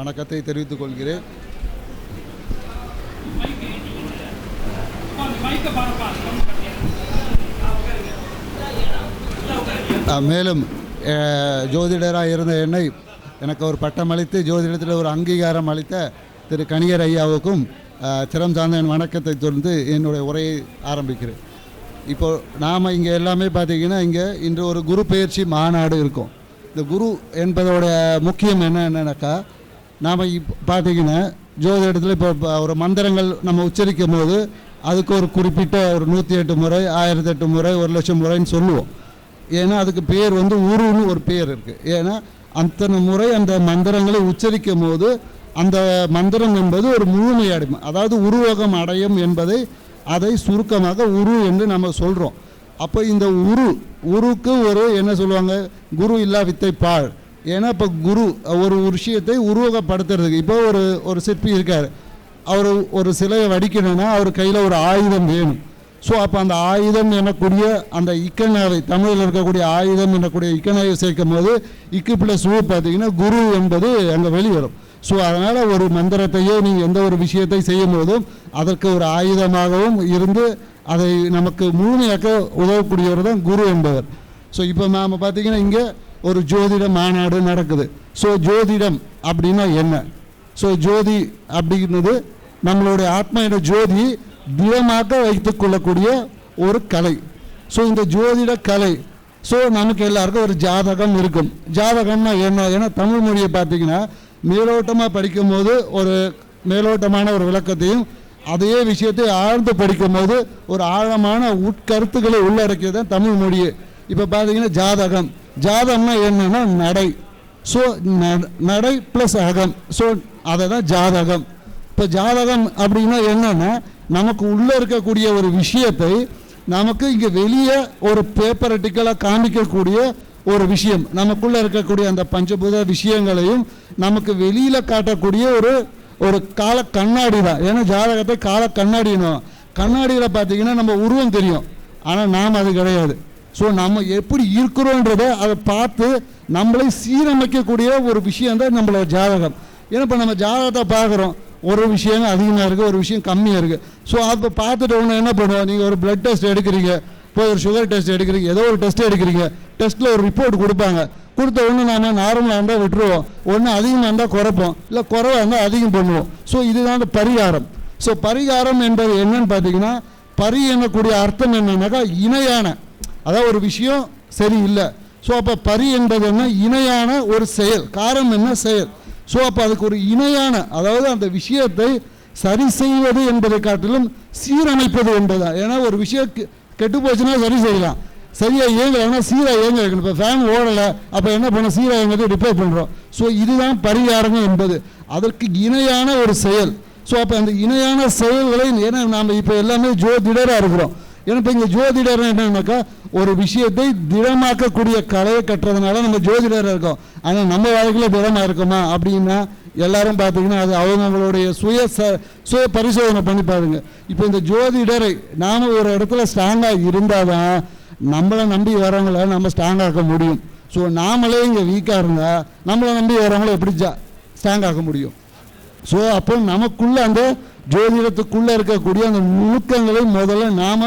வணக்கத்தை தெரிவித்துக் கொள்கிறேன். மேலும் ஜோதிடராக இருந்த என்னை எனக்கு ஒரு பட்டம் அளித்து ஜோதிடத்தில் ஒரு அங்கீகாரம் அளித்த திரு கணியர் ஐயாவுக்கும் சிரம் சார்ந்த என் வணக்கத்தை தொடர்ந்து என்னுடைய உரையை ஆரம்பிக்கிறேன். இப்போது நாம் இங்கே எல்லாமே பார்த்திங்கன்னா இங்கே இன்று ஒரு குரு பெயர்ச்சி மாநாடு இருக்கும். இந்த குரு என்பதோட முக்கியம் என்னன்னாக்கா, நாம் பார்த்திங்கன்னா ஜோதிடத்தில் இப்போ ஒரு மந்திரங்கள் நம்ம உச்சரிக்கும் போது அதுக்கு ஒரு குறிப்பிட்ட ஒரு 108 முறை 1008 முறை 1,00,000 முறைன்னு சொல்லுவோம். ஏன்னா அதுக்கு பேர் உருன்னு ஒரு பேர் இருக்குது. ஏன்னா அத்தனை முறை அந்த மந்திரங்களை உச்சரிக்கும் போது அந்த மந்திரம் என்பது ஒரு முழுமையடையும், அதாவது உருவகம் அடையும் என்பதை அதை சுருக்கமாக உரு என்று நம்ம சொல்கிறோம். அப்போ இந்த உருக்கு ஒரு என்ன சொல்லுவாங்க, குரு இல்லா வித்தை பாழ். ஏன்னா இப்போ குரு ஒரு விஷயத்தை உருவகப்படுத்துறதுக்கு, இப்போ ஒரு சிற்பி இருக்கார், அவர் ஒரு சிலையை வடிக்கணும்னா அவர் கையில் ஒரு ஆயுதம் வேணும். ஸோ அப்போ அந்த ஆயுதம் எனக்கூடிய அந்த இக்கனாவை, தமிழில் இருக்கக்கூடிய ஆயுதம் எனக்கூடிய இக்கனாவை சேர்க்கும் போது இக்கு ப்ளஸ் ஊ பார்த்திங்கன்னா குரு என்பது அங்கே வெளிவரும். ஸோ அதனால் ஒரு மந்திரத்தையோ நீங்கள் எந்த ஒரு விஷயத்தை செய்யும் போதும் அதற்கு ஒரு ஆயுதமாகவும் இருந்து அதை நமக்கு முழுமையாக்க உதவக்கூடியவர் தான் குரு என்பவர். ஸோ இப்போ நாம் பார்த்திங்கன்னா இங்கே ஒரு ஜோதிட மாநாடு நடக்குது. ஸோ ஜோதிடம் அப்படின்னா என்ன? ஸோ ஜோதி அப்படிங்கிறது நம்மளுடைய ஆத்மாவோட ஜோதி திடமாக வைத்துக் கொள்ளக்கூடிய ஒரு கலை. ஸோ இந்த ஜோதிட கலை, ஸோ நமக்கு எல்லாருக்கும் ஒரு ஜாதகம் இருக்கும். ஜாதகம்னா என்ன? ஏன்னா தமிழ் மொழியை பார்த்திங்கன்னா மேலோட்டமாக படிக்கும்போது ஒரு மேலோட்டமான ஒரு விளக்கத்தையும் அதே விஷயத்தை ஆழ்ந்து படிக்கும்போது ஒரு ஆழமான உட்கருத்துக்களை உள்ளடக்கியது தான் தமிழ் மொழியே. இப்போ பார்த்திங்கன்னா ஜாதகம்னா என்னன்னா நடை. ஸோ நடை ப்ளஸ் அகம், ஸோ அதை தான் ஜாதகம். இப்போ ஜாதகம் அப்படின்னா என்னென்னா, நமக்கு உள்ளே இருக்கக்கூடிய ஒரு விஷயத்தை நமக்கு இங்கே வெளியே ஒரு பேப்பரட்டிக்கலாக காமிக்கக்கூடிய ஒரு விஷயம், நமக்குள்ளே இருக்கக்கூடிய அந்த பஞ்சபூத விஷயங்களையும் நமக்கு வெளியில் காட்டக்கூடிய ஒரு கால கண்ணாடி தான். ஏன்னா ஜாதகத்தை கால கண்ணாடினும். கண்ணாடியில் பார்த்திங்கன்னா நம்ம உருவம் தெரியும், ஆனால் நாம் அது கிடையாது. ஸோ நம்ம எப்படி இருக்கிறோன்றதை அதை பார்த்து நம்மளை சீரமைக்கக்கூடிய ஒரு விஷயந்தான் நம்மளோட ஜாதகம். ஏன்னா இப்போ நம்ம ஜாதகத்தை பார்க்குறோம், ஒரு விஷயம் அதிகமாக இருக்குது, ஒரு விஷயம் கம்மியாக இருக்குது. ஸோ அதை பார்த்துட்டு ஒன்று என்ன பண்ணுவோம், நீங்கள் ஒரு பிளட் டெஸ்ட் எடுக்கிறீங்க, இப்போ ஒரு சுகர் டெஸ்ட் எடுக்கிறீங்க, ஏதோ ஒரு டெஸ்ட் எடுக்கிறீங்க, டெஸ்ட்டில் ஒரு ரிப்போர்ட் கொடுப்பாங்க. கொடுத்த ஒன்று நாம் நார்மலாக இருந்தால் விட்டுருவோம், ஒன்று அதிகமாக இருந்தால் குறைப்போம், இல்லை குறைவாக இருந்தால் அதிகம் பண்ணுவோம். ஸோ இதுதான் அந்த பரிகாரம். ஸோ பரிகாரம் என்பது என்னன்னு பார்த்தீங்கன்னா, பரி என்னக்கூடிய அர்த்தம் என்னன்னாக்கா இணையான, அதாவது ஒரு விஷயம் சரியில்லை. ஸோ அப்போ பரி என்பது என்ன, இணையான ஒரு செயல். காரம் என்ன, செயல். ஸோ அப்போ அதுக்கு ஒரு இணையான, அதாவது அந்த விஷயத்தை சரி செய்வது என்பதை காட்டிலும் சீரமைப்பது என்பதுதான். ஏன்னா ஒரு விஷயம் கெட்டு போச்சுன்னா சரி செய்யலாம், சரியாக இயங்கலைன்னா சீராக இயங்க வைக்கணும். இப்போ ஃபேன் ஓடலை, அப்போ என்ன பண்ண, சீராக இயங்கிறது ரிப்பேர் பண்ணுறோம். ஸோ இதுதான் பரிகாரம் என்பது, அதற்கு இணையான ஒரு செயல். ஸோ அப்போ அந்த இணையான செயல்களை, ஏன்னா நாம் இப்போ எல்லாமே ஜோதிடராக இருக்கிறோம். ஏன்னா இப்போ இங்கே ஜோதிடர் என்னன்னாக்கா ஒரு விஷயத்தை திடமாக்கக்கூடிய கலையை கட்டுறதுனால நம்ம ஜோதிடராக இருக்கோம். ஆனால் நம்ம வாழ்க்கையில் திடமாக இருக்குமா அப்படின்னா எல்லாரும் பார்த்திங்கன்னா அது அவங்களுடைய சுய பரிசோதனை பண்ணி பாருங்க. இப்போ இந்த ஜோதிடரை நாம் ஒரு இடத்துல ஸ்ட்ராங்காக இருந்தால் தான் நம்மளை நம்பி வரவங்கள நம்ம ஸ்ட்ராங்காக்க முடியும். ஸோ நாமளே இங்கே வீக்காக இருந்தால் நம்மளை நம்பி வரவங்கள எப்படி ஸ்ட்ராங்காக்க முடியும்? ஸோ அப்போ நமக்குள்ளே அந்த ஜோதிடத்துக்குள்ளே இருக்கக்கூடிய அந்த நுணுக்கங்களை முதல்ல நாம்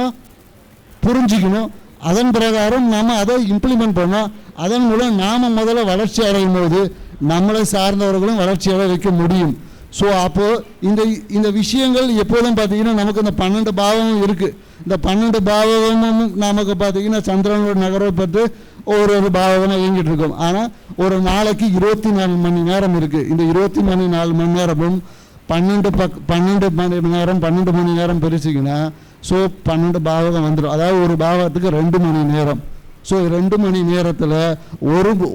புரிஞ்சிக்கணும். அதன் பிரகாரம் நாம் அதை இம்ப்ளிமெண்ட் பண்ணோம். அதன் மூலம் நாம் முதல்ல வளர்ச்சி அடையும் போது நம்மளை சார்ந்தவர்களும் வளர்ச்சி அடைய வைக்க முடியும். ஸோ அப்போது இந்த விஷயங்கள் எப்போதும் பார்த்திங்கன்னா நமக்கு இந்த 12 பாவமும் இருக்குது. இந்த 12 பாவமும் நமக்கு பார்த்திங்கன்னா சந்திரனோட நகரை பற்றி ஒரு பாவமாக இயங்கிட்டு இருக்கோம். ஆனால் ஒரு நாளைக்கு 24 மணி நேரம் இருக்குது. இந்த 24 மணி நேரமும் 12 மணி நேரம் பிரிச்சிங்கன்னா ஸோ 12 பாவகம் வந்துடும். அதாவது ஒரு பாவத்துக்கு 2 மணி நேரம். ஸோ 2 மணி நேரத்தில்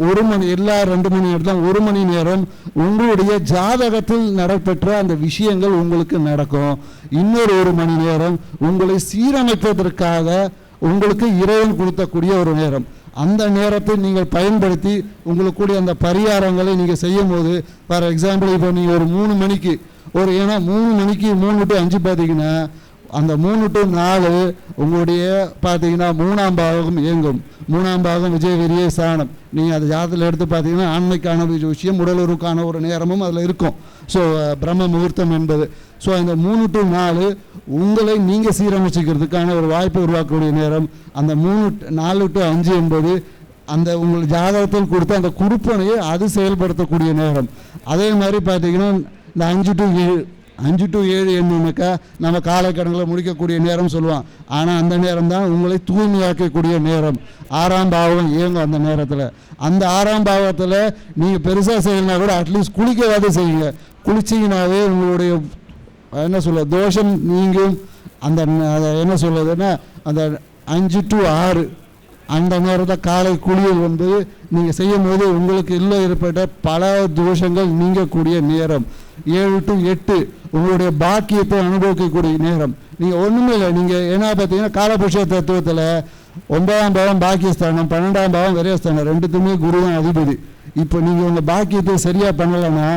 ஒரு மணி, எல்லா 2 மணி நேரத்தில் 1 மணி நேரம் உங்களுடைய ஜாதகத்தில் நடைபெற்ற அந்த விஷயங்கள் உங்களுக்கு நடக்கும். இன்னொரு 1 மணி நேரம் உங்களை சீரமைப்பதற்காக உங்களுக்கு இறைவன் கொடுத்தக்கூடிய ஒரு நேரம். அந்த நேரத்தை நீங்கள் பயன்படுத்தி உங்களுக்குடைய அந்த பரிகாரங்களை நீங்கள் செய்யும் போது, ஃபார் எக்ஸாம்பிள் இப்போ நீங்கள் ஒரு 3 மணிக்கு ஏன்னா 3 மணிக்கு 3 to 5 பார்த்தீங்கன்னா அந்த 3 to 4 உங்களுடைய பார்த்தீங்கன்னா 3ஆம் பாவகம் இயங்கும். 3ஆம் பாவகம் விஜய விரிய ஸ்தானம். நீங்கள் அது ஜாதகத்தில் எடுத்து பார்த்தீங்கன்னா ஆண்மைக்கான விஷயம், உடலுறவுக்கான ஒரு நேரமும் அதில் இருக்கும். ஸோ பிரம்ம முகூர்த்தம் என்பது. ஸோ இந்த 3 to 4 உங்களை நீங்கள் சீரமைச்சிக்கிறதுக்கான ஒரு வாய்ப்பை உருவாக்கக்கூடிய நேரம். அந்த 4 to 5 என்பது அந்த உங்கள் ஜாதகத்தில் கொடுத்த அந்த குறுப்பனையை அது செயல்படுத்தக்கூடிய நேரம். அதே மாதிரி பார்த்தீங்கன்னா இந்த 5 to 7 என்னன்னாக்கா நம்ம காலக்கணக்கில் முடிக்கக்கூடிய நேரம் சொல்லுவான். ஆனால் அந்த நேரம் தான் உங்களை தூய்மையாக்கக்கூடிய நேரம். 6ஆம் பாவம் இயங்கும் அந்த நேரத்தில். அந்த 6ஆம் பாவத்தில் நீங்கள் பெருசாக செய்யணும்னா கூட அட்லீஸ்ட் குளிக்கவாது செய்யுங்க. குளிச்சிங்கனாவே உங்களுடைய என்ன சொல்ல தோஷம் நீங்கும். அந்த என்ன சொல்லுதுன்னா அந்த 5 to 6 அந்த நேரத்தில் காலை குளியல் என்பது நீங்கள் செய்யும் போது உங்களுக்கு இல்லை ஏற்பட்ட பல தோஷங்கள் நீங்கக்கூடிய நேரம். 7 to 8 உங்களுடைய பாக்கியத்தை அனுபவிக்கக்கூடிய நேரம். நீங்கள் ஒன்றுமே இல்லை, நீங்கள் என்ன பார்த்தீங்கன்னா காலபுருஷ தத்துவத்தில் 9ஆம் பாவம் பாக்கியஸ்தானம், 12ஆம் பாவம் விரயஸ்தானம், ரெண்டுத்துமே குருவன் அதிபதி. இப்போ நீங்கள் உங்கள் பாக்கியத்தை சரியாக பண்ணலைன்னா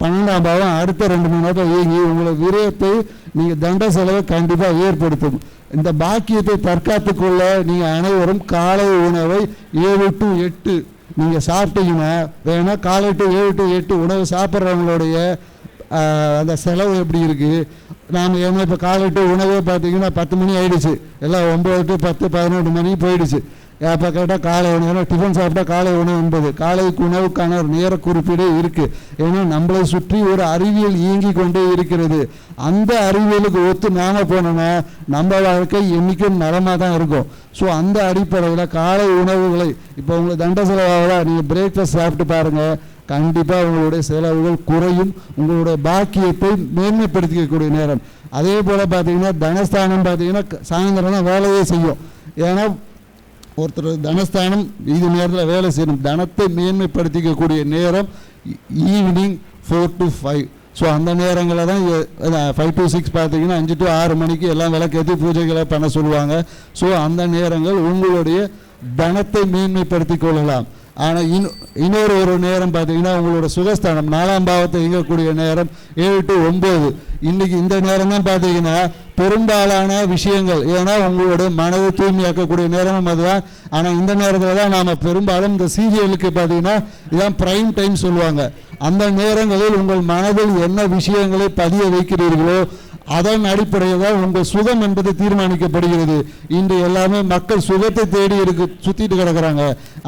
12ஆம் பாவம் அடுத்த 2-3 நாட்கள் இயங்கி உங்களை விரயத்தை நீங்கள் தண்ட செலவை கண்டிப்பாக ஏற்படுத்தும். இந்த பாக்கியத்தை தற்காத்து கொள்ள நீங்கள் அனைவரும் காலை உணவை 7 to 8 நீங்கள் சாப்பிட்டீங்கன்னா வேணால் காலை to 7 to 8 உணவு சாப்பிட்றவங்களுடைய அந்த செலவு எப்படி இருக்குது. நாம் ஏன்னா இப்போ காலை to உணவே பார்த்தீங்கன்னா 10 மணி ஆகிடுச்சு, எல்லாம் 9 to 10 11 மணி போயிடுச்சு. அப்போ கேட்டால் காலை உணவு டிஃபன் சாப்பிட்டா காலை உணவு என்பது காலைக்கு உணவுக்கான ஒரு நேர குறிப்பீடே இருக்குது. ஏன்னா நம்மளை சுற்றி ஒரு அறிவியல் இயங்கி கொண்டே இருக்கிறது. அந்த அறிவியலுக்கு ஒத்து நாம போனோன்னா நம்ம வாழ்க்கை என்றைக்கும் நலமாக தான் இருக்கும். ஸோ அந்த அடிப்படையில் காலை உணவுகளை இப்போ உங்களுக்கு தண்ட செலவாக நீங்கள் பிரேக்ஃபாஸ்ட் சாப்பிட்டு பாருங்கள், கண்டிப்பாக உங்களுடைய செலவுகள் குறையும். உங்களுடைய பாக்கியத்தை மேன்மைப்படுத்திக்கக்கூடிய நேரம். அதே போல் பார்த்தீங்கன்னா தனஸ்தானம் பார்த்தீங்கன்னா சாயந்தரம் தான் வேலையே செய்யும். ஏன்னா ஒருத்தர் தனஸ்தானம் இது நேரத்தில் வேலை செய்யணும். தனத்தை மேன்மைப்படுத்திக்கக்கூடிய நேரம் ஈவினிங் 4 to 5. ஸோ அந்த நேரங்களில் தான் 5 to 6 பார்த்தீங்கன்னா 5 to 6 மணிக்கு எல்லாம் விளக்கேற்றி பூஜைகளை பண்ண சொல்லுவாங்க. ஸோ அந்த நேரங்கள் உங்களுடைய தனத்தை மேன்மைப்படுத்தி கொள்ளலாம். ஆனால் இன்னொரு நேரம் பார்த்தீங்கன்னா உங்களோட சுகஸ்தானம் 4ஆம் பாவத்தை இயங்கக்கூடிய நேரம் 7 to 9. இன்றைக்கி இந்த நேரம் தான் பார்த்தீங்கன்னா பெரும்பாலான விஷயங்கள், ஏன்னா உங்களோட மனதை தூய்மையாக்கக்கூடிய நேரமும் அதுதான். ஆனால் இந்த நேரத்தில் தான் நாம் பெரும்பாலும் இந்த சீரியலுக்கு பார்த்தீங்கன்னா இதான் ப்ரைம் டைம் சொல்லுவாங்க. அந்த நேரங்களில் உங்கள் மனதில் என்ன விஷயங்களை பதிய வைக்கிறீர்களோ அதன் அடிப்படையில் தான் உங்கள் சுகம் என்பது தீர்மானிக்கப்படுகிறது. இன்று எல்லாமே மக்கள் சுகத்தை தேடி சுற்றிட்டு கிடக்கிறாங்க.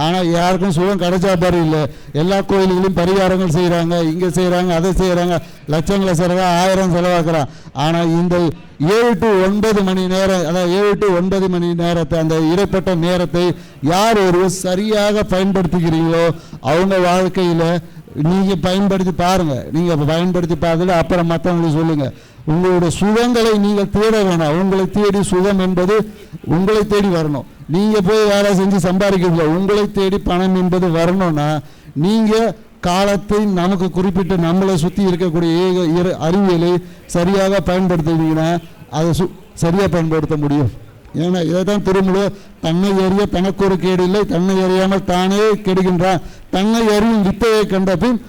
ஆனால் யாருக்கும் சுகம் கிடைச்சா பாரு இல்லை. எல்லா கோயில்களையும் பரிகாரங்கள் செய்கிறாங்க, இங்கே செய்கிறாங்க, அதை செய்கிறாங்க, லட்சங்களை செலவாக 1000 செலவாக்குறான். ஆனால் இந்த 7 to 9 மணி நேரம், அதாவது 7 to 9 மணி நேரத்தை, அந்த இடைப்பட்ட நேரத்தை யார் ஒருவர் சரியாக பயன்படுத்துகிறீங்களோ அவங்க வாழ்க்கையில் நீங்கள் பயன்படுத்தி பாருங்கள். நீங்கள் பயன்படுத்தி பார்த்துட்டு அப்புறம் மற்றவங்களுக்கு சொல்லுங்கள். உங்களுடைய சுகங்களை நீங்கள் தேட வேணாம். உங்களை தேடி சுகம் என்பது உங்களை தேடி வரணும். நீங்கள் போய் வேலை செஞ்சு சம்பாதிக்கிறீங்களா, உங்களை தேடி பணம் என்பது வரணும்னா நீங்கள் காலத்தை நமக்கு குறிப்பிட்டு நம்மளை சுற்றி இருக்கக்கூடிய அறிவியலை சரியாக பயன்படுத்துவீங்கன்னா அதை சரியாக பயன்படுத்த முடியும். ஏன்னா இதை தான் திருமூலர் தன்னை அறிய தனக்கு ஒரு கேடு இல்லை, தன்னை அறியாமல் தானே கெடுகின்றான், தன்னை அறியும் வித்தையை கண்ட பின்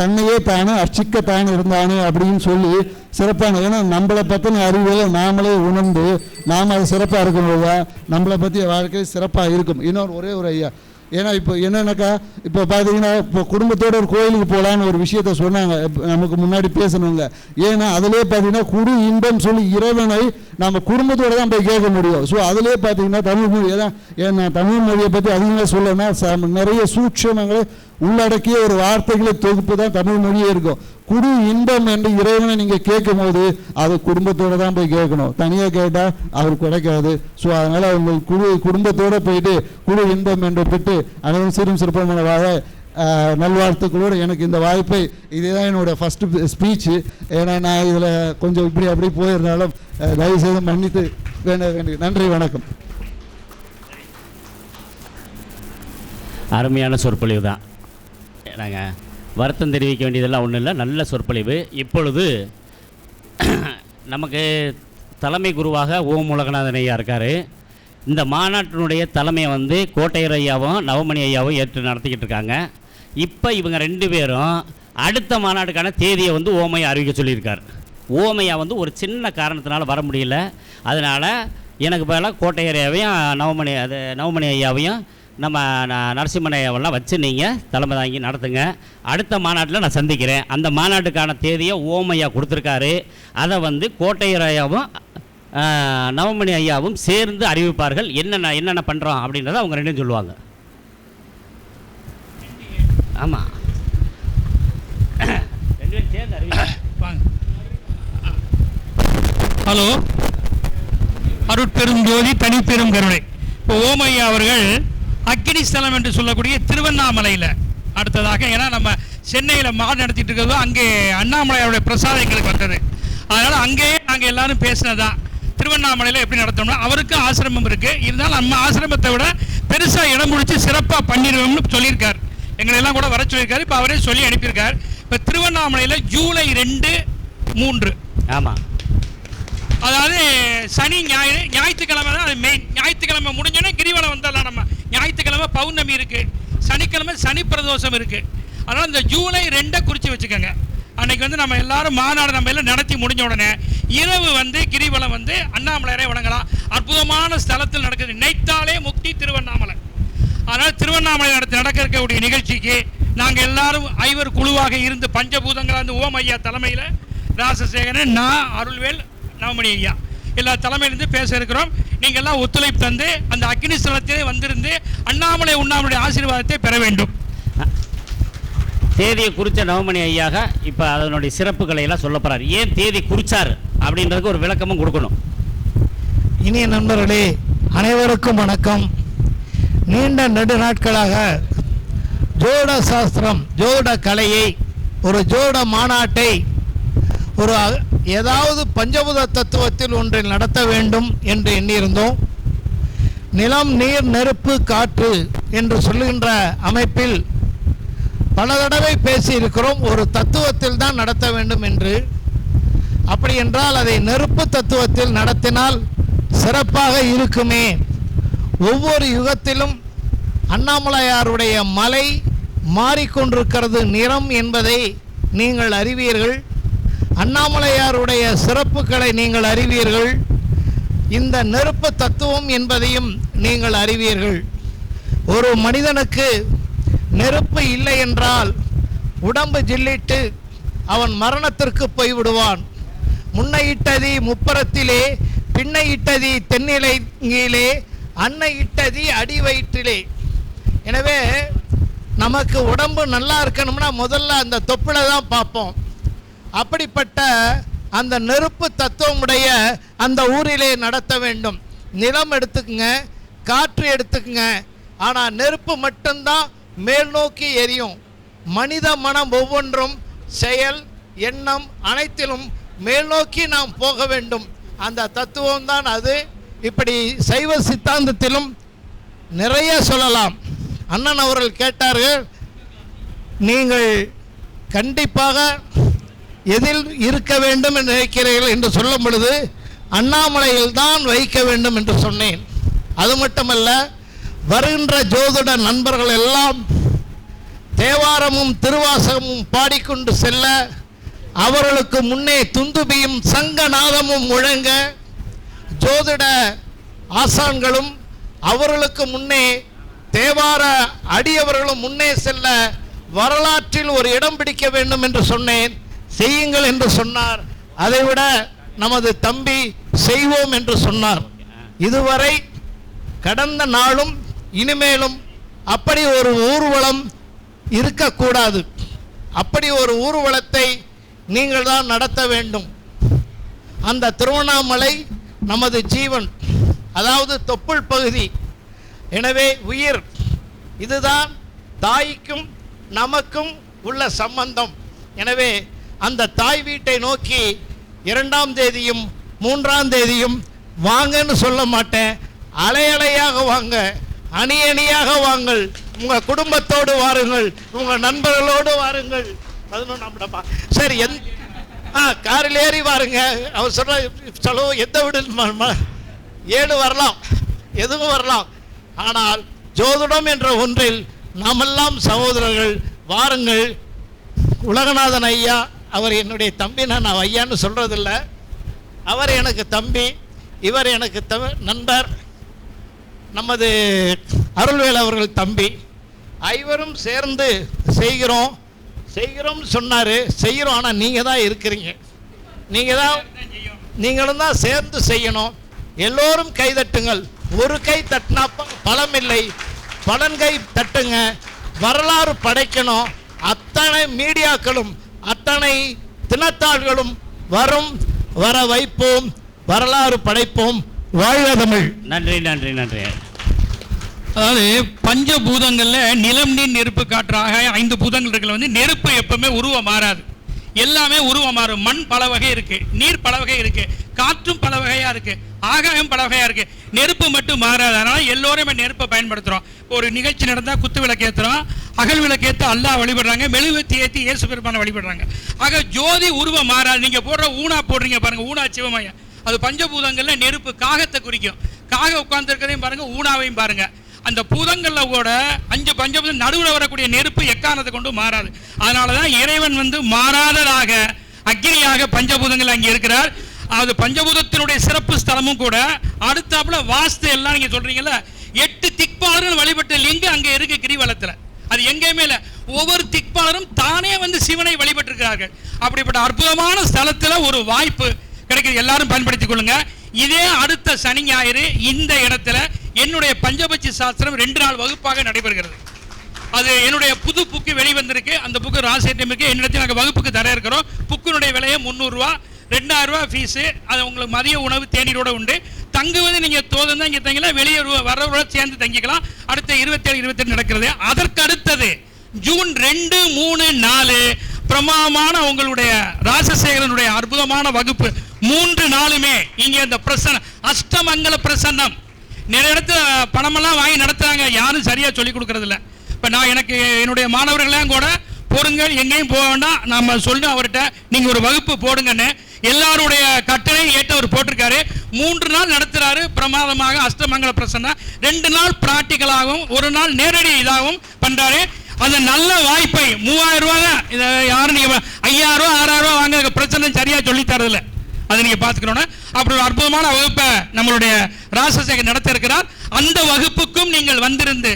தன்னையே தானே அர்ச்சிக்கத்தானே இருந்தானே அப்படின்னு சொல்லி சிறப்பான. ஏன்னா நம்மளை பற்றின அறிவியலை நாமளே உணர்ந்து நாம் அது சிறப்பாக இருக்கும்போது நம்மளை பற்றிய வாழ்க்கை சிறப்பாக இருக்கும். இன்னொரு ஒரே ஒரு ஐயா, ஏன்னா இப்போ என்னன்னாக்கா இப்போ பார்த்தீங்கன்னா இப்போ குடும்பத்தோட ஒரு கோயிலுக்கு போகலான்னு ஒரு விஷயத்த சொன்னாங்க நமக்கு முன்னாடி பேசணுங்க. ஏன்னா அதிலே பார்த்தீங்கன்னா குடு இன்பம் சொல்லி இறைவனை நம்ம குடும்பத்தோடு தான் போய் கேட்க முடியும். ஸோ அதிலே பார்த்தீங்கன்னா தமிழ் மொழியை தான், ஏன்னா தமிழ் மொழியை பற்றி அதிகமாக சொல்லணும்னா நிறைய சூட்சமங்களை உள்ளடக்கிய ஒரு வார்த்தைகளை தொகுப்பு தான் தமிழ் மொழியே இருக்கும். குடு இன்பம் என்று இறைவனை நீங்கள் கேட்கும் போது அது குடும்பத்தோடு தான் போய் கேட்கணும், தனியாக கேட்டால் அவருக்கு கிடைக்காது. ஸோ அதனால் அவங்க குடும்பத்தோடு போயிட்டு குடு இன்பம் என்று பெற்று அனைவரும் சீரும் சிறப்பான வாழ நல்வாழ்த்துக்களோடு எனக்கு இந்த வாய்ப்பை, இதுதான் என்னோடய ஃபஸ்ட்டு ஸ்பீச்சு. ஏன்னா நான் இதில் கொஞ்சம் இப்படி அப்படி போயிருந்தாலும் தயவுசெய்து மன்னித்து வேண்டிய நன்றி, வணக்கம். அருமையான சொற்பொழிவு தான். நாங்கள் வருத்தம் தெரிவிக்க வேண்டியதெல்லாம் ஒன்றும் இல்லை, நல்ல சொற்பொழிவு. இப்பொழுது நமக்கு தலைமை குருவாக ஓம் உலகநாதன் ஐயா இருக்கார். இந்த மாநாட்டினுடைய தலைமையை கோட்டையர் ஐயாவும் நவமணி ஐயாவும் ஏற்று நடத்திக்கிட்டு இருக்காங்க. இப்போ இவங்க 2 பேரும் அடுத்த மாநாட்டுக்கான தேதியை ஓமையை அறிவிக்க சொல்லியிருக்கார். ஓமையா வந்து ஒரு சின்ன காரணத்தினால வர முடியல. அதனால் எனக்கு பதிலாக கோட்டை ஏரியாவையும் நவமணி ஐயாவையும் நம்ம நரசிம்மன் ஐயாவெல்லாம் வச்சு நீங்கள் தலைமை தாங்கி நடத்துங்க. அடுத்த மாநாட்டில் நான் சந்திக்கிறேன். அந்த மாநாட்டுக்கான தேதியை ஓமையா கொடுத்துருக்காரு. அதை வந்து கோட்டையர் ஐயாவும் நவமணி ஐயாவும் சேர்ந்து அறிவிப்பார்கள். என்னென்ன பண்ணுறோம் அப்படின்றத அவங்க ரெண்டும் சொல்லுவாங்க. ஆமாம், ரெண்டு பேரும் சேர்ந்து அறிவிப்பாங்க. ஹலோ, அருட்பெரும் ஜோதி தனிப்பெரும் கருணை. இப்போ ஓமையா அவர்கள் அக்கினி ஸ்தலம் என்று சொல்லக்கூடிய திருவண்ணாமலையில் அடுத்ததாக, ஏன்னா நம்ம சென்னையில் மாடு நடத்திட்டு இருக்கிறதோ அங்கே அண்ணாமலையாருடைய பிரசாதம் எங்களுக்கு வந்தது. அதனால் அங்கேயே நாங்கள் எல்லாரும் பேசினதான் திருவண்ணாமலையில் எப்படி நடத்தோம்னா, அவருக்கும் ஆசிரமம் இருக்குது. இருந்தாலும் நம்ம ஆசிரமத்தை விட பெருசாக இடம் முடித்து சிறப்பாக பண்ணிடுவோம்னு சொல்லியிருக்கார். எங்களெல்லாம் கூட வர சொல்லியிருக்காரு. இப்போ அவரே சொல்லி அனுப்பியிருக்கார். இப்போ திருவண்ணாமலையில் ஜூலை 2, 3 ஆமாம், அதாவது சனி ஞாயிறு, ஞாயிற்றுக்கிழமை தான் அது மெயின். ஞாயிற்றுக்கிழமை முடிஞ்சோன்னே கிரிவலம் வந்தாலும் நம்ம ஞாயிற்றுக்கிழமை பௌர்ணமி இருக்குது, சனிக்கிழமை சனி பிரதோஷம் இருக்குது. அதனால் இந்த ஜூலை 2 குறித்து வச்சுக்கோங்க. அன்றைக்கி வந்து நம்ம எல்லாரும் மாநாடு நம்ம எல்லாம் நடத்தி முடிஞ்ச உடனே இரவு வந்து கிரிவலம் வந்து அண்ணாமலையரை வணங்கலாம். அற்புதமான ஸ்தலத்தில் நடக்குது. நினைத்தாலே முக்தி திருவண்ணாமலை. அதனால் திருவண்ணாமலை நடக்க இருக்கக்கூடிய நிகழ்ச்சிக்கு நாங்கள் எல்லாரும் 5 குழுவாக இருந்து பஞ்சபூதங்களாக இருந்து ஓம் ஐயா தலைமையில், ராசசேகரன், நான், அருள்வேல், நவமணி ஐயா எல்லா தலைமையிலிருந்து பேச இருக்கிறோம். நீங்கள் எல்லாம் ஒத்துழைப்பு தந்து அந்த அக்னி ஸ்தலத்திலே வந்திருந்து அண்ணாமலை உண்ணாமலுடைய ஆசீர்வாதத்தை பெற வேண்டும். தேதியை குறித்த நவமணி ஐயாக இப்போ அதனுடைய சிறப்புகளை எல்லாம் சொல்ல போகிறார். ஏன் தேதி குறிச்சார் அப்படின்றதுக்கு ஒரு விளக்கமும் கொடுக்கணும். இனிய நண்பர்களே, அனைவருக்கும் வணக்கம். நீண்ட நெடு நாட்களாக ஜோட சாஸ்திரம், ஜோட கலையை, ஒரு ஜோட மாநாட்டை ஒரு ஏதாவது பஞ்சபூத தத்துவத்தில் ஒன்றில் நடத்த வேண்டும் என்று எண்ணியிருந்தோம். நிலம், நீர், நெருப்பு, காற்று என்று சொல்லுகின்ற அமைப்பில் பல தடவை பேசியிருக்கிறோம். ஒரு தத்துவத்தில் தான் நடத்த வேண்டும் என்று. அப்படி என்றால் அதை நெருப்பு தத்துவத்தில் நடத்தினால் சிறப்பாக இருக்குமே. ஒவ்வொரு யுகத்திலும் அண்ணாமலையாருடைய மலை மாறிக்கொண்டிருக்கிறது நிறம் என்பதை நீங்கள் அறிவீர்கள். அண்ணாமலையாருடைய சிறப்புகளை நீங்கள் அறிவீர்கள். இந்த நெருப்பு தத்துவம் என்பதையும் நீங்கள் அறிவீர்கள். ஒரு மனிதனுக்கு நெருப்பு இல்லை என்றால் உடம்பு ஜில்லிட்டு அவன் மரணத்திற்கு போய்விடுவான். முன்னை இட்டதி முப்பரத்திலே, பின்னை இட்டதி தென்னிலையிலே, அன்னை இட்டதி அடி வயிற்றிலே. எனவே நமக்கு உடம்பு நல்லா இருக்கணும்னா முதல்ல அந்த தொப்புளை தான் பார்ப்போம். அப்படிப்பட்ட அந்த நெருப்பு தத்துவமுடைய அந்த ஊரிலே நடத்த வேண்டும். நிலம் எடுத்துக்குங்க, காற்று எடுத்துக்குங்க. ஆனால் நெருப்பு மட்டும்தான் மேல் நோக்கி எரியும். மனித மனம் ஒவ்வொன்றும் செயல், எண்ணம் அனைத்திலும் மேல் நோக்கி நாம் போக வேண்டும். அந்த தத்துவம் தான் அது. இப்படி சைவ சித்தாந்தத்திலும் நிறைய சொல்லலாம். அண்ணன் அவர்கள் கேட்டார்கள், நீங்கள் கண்டிப்பாக எதில் இருக்க வேண்டும் என்று நினைக்கிறீர்கள் என்று சொல்லும் பொழுது அண்ணாமலையில் தான் வைக்க வேண்டும் என்று சொன்னேன். அது மட்டுமல்ல, வருகின்ற ஜோதிட நண்பர்கள் எல்லாம் தேவாரமும் திருவாசகமும் பாடிக்கொண்டு செல்ல, அவர்களுக்கு முன்னே துந்துபியும் சங்கநாதமும் முழங்க, ஜோதிட ஆசான்களும் அவர்களுக்கு முன்னே தேவார அடியவர்களும் முன்னே செல்ல வரலாற்றில் ஒரு இடம் பிடிக்க வேண்டும் என்று சொன்னேன். செய்யுங்கள் என்று சொன்னார். அதைவிட நமது தம்பி செய்வோம் என்று சொன்னார். இதுவரை கடந்த நாளும் இனிமேலும் அப்படி ஒரு ஊர்வலம் இருக்கக்கூடாது. அப்படி ஒரு ஊர்வலத்தை நீங்கள் தான் நடத்த வேண்டும். அந்த திருவண்ணாமலை நமது ஜீவன், அதாவது தொப்புள் பகுதி. எனவே உயிர், இதுதான் தாய்க்கும் நமக்கும் உள்ள சம்பந்தம். எனவே அந்த தாய் வீட்டை நோக்கி 2ஆம் தேதியும் 3ஆம் தேதியும் வாங்கன்னு சொல்ல மாட்டேன், அலையலையாக வாங்க, அணி அணியாக வாங்கள். உங்கள் குடும்பத்தோடு வாருங்கள், உங்கள் நண்பர்களோடு வாருங்கள். 11ஆம் சரி, காரில் ஏறி வாருங்க. அவர் சொல்ற செலவு எந்த விட 7 வரலாம், எதுவும் வரலாம். ஆனால் ஜோதிடம் என்ற ஒன்றில் நாமெல்லாம் சகோதரர்கள். வாருங்கள். உலகநாதன் ஐயா அவர் என்னுடைய தம்பி, நான் ஐயான்னு சொல்கிறதில்ல. அவர் எனக்கு தம்பி, இவர் எனக்கு நண்பர். நமது அருள்வேல் அவர்கள் தம்பி. ஐவரும் சேர்ந்து செய்கிறோம்னு சொன்னார். செய்கிறோம். ஆனால் நீங்கள் தான் இருக்கிறீங்க. நீங்களும் தான் சேர்ந்து செய்யணும். எல்லோரும் கை தட்டுங்கள். ஒரு கை தட்டினா பலம் இல்லை, பலன்கை தட்டுங்க. வரலாறு படைக்கணும். அத்தனை மீடியாக்களும் அத்தனை தினத்தாள்களும் வர வைப்போம், வரலாறு படைப்போம். வாழ்க தமிழ். நன்றி நன்றி நன்றி. அதாவது பஞ்சபூதங்கள்ல நிலம், நீர், நெருப்பு, காற்றாக 5 பூதங்கள் இருக்கிற வந்து நெருப்பு எப்பவுமே உருவம் மாறாது. எல்லாமே உருவம் மாறும். மண் பல வகை இருக்கு, நீர் பல வகை இருக்கு, காற்றும் பல வகையா இருக்கு, ஆகாயம் பல வகையா இருக்கு. நெருப்பு மட்டும் மாறாது. அதனால எல்லோருமே நெருப்பை பயன்படுத்துறோம். ஒரு நிகழ்ச்சி நடந்தா குத்து விளக்கு ஏத்துறோம், அகல் விளக்கு ஏற்ற அல்லாஹ் வழிபடுறாங்க, மெழுகுவத்தி ஏற்றி இயேசு பெருமானை வழிபடுறாங்க. ஆக ஜோதி உருவம் மாறாது. நீங்க போடுற ஊனா போடுறீங்க பாருங்க, ஊனா சிவமயம், அது பஞ்சபூதங்கள்ல நெருப்பு காகத்தை குறிக்கும். காகம் உட்கார்ந்து இருக்கிறதையும் பாருங்க, ஊனாவையும் பாருங்க. அந்த பூதங்கள்ல கூட 5 பஞ்சபூதம் நடுவில் வரக்கூடிய நெருப்பு எக்காரணத்தை கொண்டு மாறாது. அதனாலதான் இறைவன் வந்து மாறாததாக அக்னியாக பஞ்சபூதங்கள் அங்கே இருக்கிறார். அது பஞ்சபூதத்தினுடைய சிறப்பு ஸ்தலமும் கூட. அடுத்தாப்புல வாஸ்து எல்லாம் நீங்க சொல்றீங்கல்ல, 8 திக்பாலர்கள் வழிபட்ட லிங்கம் அங்கே இருக்கு கிரிவலத்துல. அது எங்கேயுமே இல்லை. ஒவ்வொரு திக்பாலரும் தானே வந்து சிவனை வழிபட்டிருக்கிறார்கள். அப்படிப்பட்ட அற்புதமான ஸ்தலத்துல ஒரு வாய்ப்பு கிடைக்குது. எல்லாரும் பயன்படுத்திக் கொள்ளுங்க. இதே அடுத்த சனி ஞாயிறு இந்த இடத்துல என்னுடைய பஞ்சபட்சி சாஸ்திரம் 2 நாள் வகுப்பாக நடைபெறுகிறது. அது என்னுடைய புது புக்கு வெளிவந்திருக்கு. அந்த புக்கு ராசியம் இருக்கு. என்னிடத்தில் நாங்கள் வகுப்புக்கு தர இருக்கிறோம். புக்கினுடைய விலையை 300 ரூபா, 2000 ரூபா ஃபீஸு. அது உங்களுக்கு மதிய உணவு தேநீரோடு உண்டு. தங்குவது நீங்கள் தோதும் தான் இங்கே தங்கலாம், வெளியே வரவரோட சேர்ந்து தங்கிக்கலாம். அடுத்த 27, 28 நடக்கிறது. அதற்கு அடுத்தது ஜூன் 2, 3, 4 பிரமாதமான உங்களுடைய ராசசேகரனுடைய அற்புதமான வகுப்பு. 3 நாளுமே இங்கே இந்த பிரசன்னம், அஷ்டமங்கல பிரசன்னம். நிறைய இடத்துல பணமெல்லாம் வாங்கி நடத்துறாங்க, யாரும் சரியா சொல்லி கொடுக்கறது இல்லை. இப்போ நான் எனக்கு என்னுடைய மாணவர்களையும் கூட பொறுங்கள், எங்கேயும் போக வேண்டாம், நம்ம சொல்லி அவர்கிட்ட நீங்கள் ஒரு வகுப்பு போடுங்கன்னு எல்லாருடைய கட்டளை ஏற்று அவர் போட்டிருக்காரு. 3 நாள் நடத்துறாரு பிரமாதமாக அஷ்டமங்கல பிரசன்னம். 2 நாள் பிராக்டிக்கலாகவும் 1 நாள் நேரடி இதாகவும் பண்றாரு. அந்த நல்ல வாய்ப்பை 3000 ரூபா தான். இதை யாரும் நீங்க 5000 ரூபா 6000 ரூபா வாங்க பிரச்சனை சரியா சொல்லி தரதில்லை. அதை நீங்க பாத்துக்கணும். அப்படி ஒரு அற்புதமான வகுப்பை நம்மளுடைய ராசசேகர் நடத்த இருக்கிறார். அந்த வகுப்புக்கும் நீங்கள் வந்திருந்து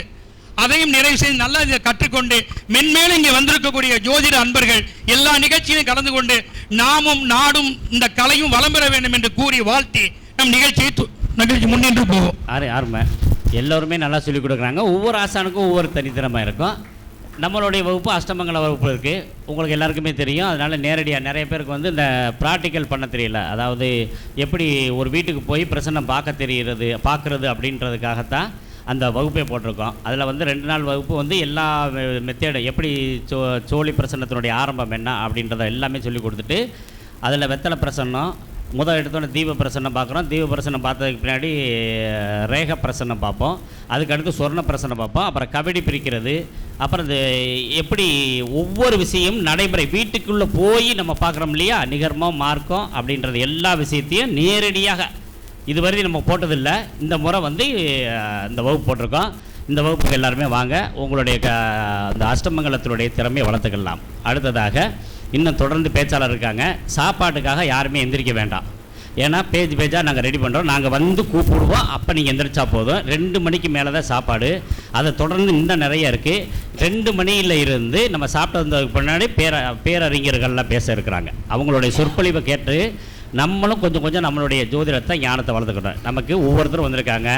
அதையும் நிறைவு செய்து நல்லா இதை கற்றுக்கொண்டு மென்மேலும் இங்கே வந்திருக்கக்கூடிய ஜோதிட அன்பர்கள் எல்லா நிகழ்ச்சியிலும் கலந்து கொண்டு நாமும் நாடும் இந்த கலையும் வளம் பெற வேண்டும் என்று கூறி வாழ்த்தி நம் நிகழ்ச்சி முன்னின்று போவோம். யாருமே எல்லோருமே நல்லா சொல்லிக் கொடுக்குறாங்க. ஒவ்வொரு ஆசானுக்கும் ஒவ்வொரு தனித்திறமை இருக்கும். நம்மளுடைய வகுப்பு அஷ்டமங்கல வகுப்பு இருக்குது, உங்களுக்கு எல்லாருக்குமே தெரியும். அதனால் நேரடியாக நிறைய பேருக்கு வந்து இந்த ப்ராக்டிக்கல் பண்ண தெரியல. அதாவது எப்படி ஒரு வீட்டுக்கு போய் பிரசன்னம் பார்க்குறது அப்படின்றதுக்காகத்தான் அந்த வகுப்பே போட்டிருக்கோம். அதில் வந்து 2 நாள் வகுப்பு வந்து எல்லா மெத்தேடு எப்படி சோழி பிரசன்னத்தினுடைய ஆரம்பம் என்ன அப்படின்றத எல்லாமே சொல்லி கொடுத்துட்டு, அதில் வெத்தலை பிரசன்னம் முதல் எடுத்தோன்னே தீப பிரசன்னம் பார்க்குறோம். தீப பிரசன்னம் பார்த்ததுக்கு பின்னாடி ரேக பிரசன்னம் பார்ப்போம். அதுக்கடுத்து சொர்ண பிரசன்னம் பார்ப்போம். அப்புறம் கபடி பிரிக்கிறது, அப்புறம் இது எப்படி ஒவ்வொரு விஷயம் நடைமுறை வீட்டுக்குள்ளே போய் நம்ம பார்க்குறோம் இல்லையா, நிகர்மம் மார்க்கம் அப்படின்றது எல்லா விஷயத்தையும் நேரடியாக இதுவரை நம்ம போட்டதில்லை. இந்த முறை வந்து இந்த வகுப்பு போட்டிருக்கோம். இந்த வகுப்புக்கு எல்லாருமே வாங்க, உங்களுடைய அந்த அஷ்டமங்கலத்தினுடைய திறமையை வளர்த்துக்கலாம். அடுத்ததாக இன்னும் தொடர்ந்து பேச்சாளர் இருக்காங்க. சாப்பாட்டுக்காக யாருமே எந்திரிக்க வேண்டாம். ஏன்னா பேஜாக நாங்கள் ரெடி பண்ணுறோம். நாங்கள் வந்து கூப்பிடுவோம், அப்போ நீங்கள் எந்திரிச்சா போதும். 2 மணிக்கு மேலே தான் சாப்பாடு. அதை தொடர்ந்து இன்னும் நிறைய இருக்குது. 2 மணியில் இருந்து நம்ம சாப்பிட்டு வந்ததுக்கு பின்னாடி பேரறிஞர்கள்லாம் பேச இருக்கிறாங்க. அவங்களுடைய சொற்பொழிவை கேட்டு நம்மளும் கொஞ்சம் நம்மளுடைய ஜோதிடத்தை ஞானத்தை வளர்த்துக்கிட்டோம். நமக்கு ஒவ்வொருத்தரும் வந்திருக்காங்க.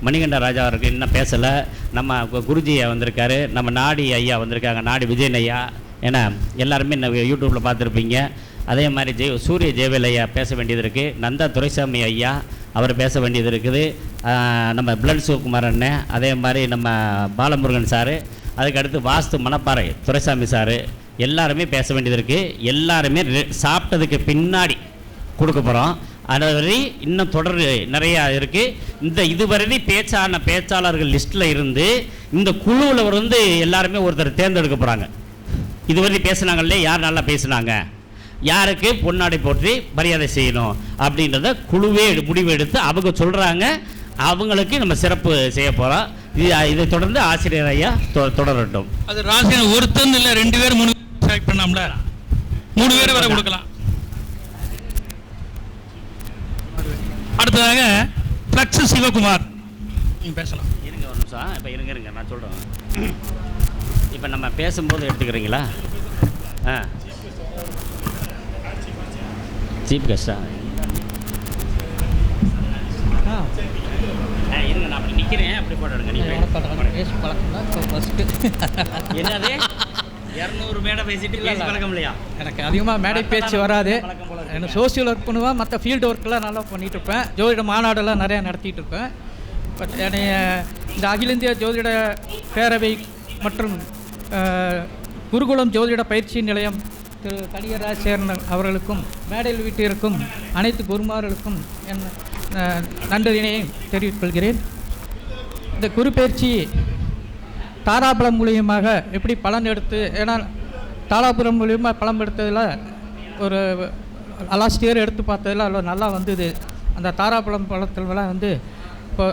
மணிகண்ட ராஜா இருக்குது, இன்னும் பேசலை. நம்ம குருஜியை வந்திருக்காரு, நம்ம நாடி ஐயா வந்திருக்காங்க, நாடி விஜயன் ஐயா. ஏன்னா எல்லாருமே யூடியூப்பில் பார்த்துருப்பீங்க. அதே மாதிரி சூரிய ஜெயவேல் ஐயா பேச வேண்டியது இருக்குது. நந்தா துரைசாமி ஐயா அவர் பேச வேண்டியது இருக்குது. நம்ம பிளட் சிவகுமார் அண்ணன், அதே மாதிரி நம்ம பாலமுருகன் சாரு, அதுக்கடுத்து வாஸ்து மணப்பாறை துரைசாமி சாரு, எல்லாருமே பேச வேண்டியது இருக்குது. எல்லாருமே சாப்பிட்டதுக்கு பின்னாடி கொடுக்க போகிறோம். அதுவரை இன்னும் தொடர் நிறையா இருக்குது. இதுவரை பேச்சாளர்கள் லிஸ்ட்டில் இருந்து இந்த குழுவில் வந்து எல்லாருமே ஒருத்தர் தேர்ந்தெடுக்க போகிறாங்க. இதுவரை பேசுனாங்களே யார் நல்லா பேசுனாங்க, யாருக்கு பொன்னாடை போற்றி மரியாதை செய்யணும் அப்படின்றத குழுவே முடிவு எடுத்து அவங்க சொல்கிறாங்க. அவங்களுக்கு நம்ம சிறப்பு செய்ய போகிறோம். இதை தொடர்ந்து ஆசிரியர் ஐயா தொடரட்டும். அது ராசியான ஒருத்தன் இல்லை 2 பேர் 3 செலக்ட் பண்ணாமல 3 பேர் வரை கொடுக்கலாம். அடுத்ததாக ஃப்ளக்ஸ் சிவகுமார் நீங்க பேசலாம். இருங்க ஒரு நிமிஷம். இப்போ இருங்க நான் சொல்கிறேன். இப்போ நம்ம பேசும்போது எடுத்துக்கிறீங்களா? சீப் கெஸ்டா? இருங்க நான் அப்படி நிற்கிறேன். அப்படி போட்டுடுங்க. என்னது 200 மேடை பேசிட்டு பேசி பழக்கம் இல்லையா? எனக்கு அதிகமாக மேடை பேச்சு வராது. எனக்கு சோசியல் ஒர்க் பண்ணுவேன், மற்ற ஃபீல்டு ஒர்க்கெலாம் நல்லா பண்ணிகிட்டு இருப்பேன். ஜோதிட மாநாடெல்லாம் நிறையா நடத்திட்டு இருப்பேன். பட் என்னைய இந்த அகில இந்திய ஜோதிட பேரவை மற்றும் குருகுலம் ஜோதிட பயிற்சி நிலையம் திரு கணியர் ராஜசேகரன் அவர்களுக்கும் மேடையில் வீட்டிற்கும் அனைத்து குருமார்களுக்கும் என் நன்றியினை தெரிவித்துக் கொள்கிறேன். இந்த குரு பயிற்சி தாராபலம் மூலியமாக எப்படி பலன் எடுத்து, ஏன்னா தாராபுரம் மூலியமாக பலம் எடுத்ததில் ஒரு லாஸ்ட் இயர் எடுத்து பார்த்ததில் அதில் நல்லா வந்தது. அந்த தாராபலம் பலத்திலலாம் வந்து இப்போ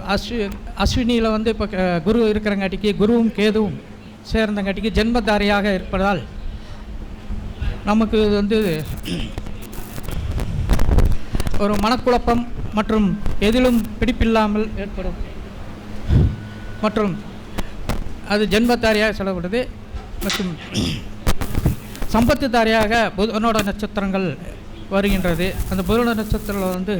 அஸ்வினியில் வந்து இப்போ குரு இருக்கிறங்காட்டிக்கு குருவும் கேதுவும் சேர்ந்தங்காட்டிக்கு ஜென்மதாரியாக இருப்பதால் நமக்கு வந்து ஒரு மனக்குழப்பம் மற்றும் எதிலும் பிடிப்பில்லாமல் ஏற்படும் மற்றும் அது ஜென்மத்தாரியாக சொல்லப்படுது. மற்றும் சம்பத்து தாரியாக புதனோட நட்சத்திரங்கள் வருகின்றது. அந்த புதனோட நட்சத்திரத்தில் வந்து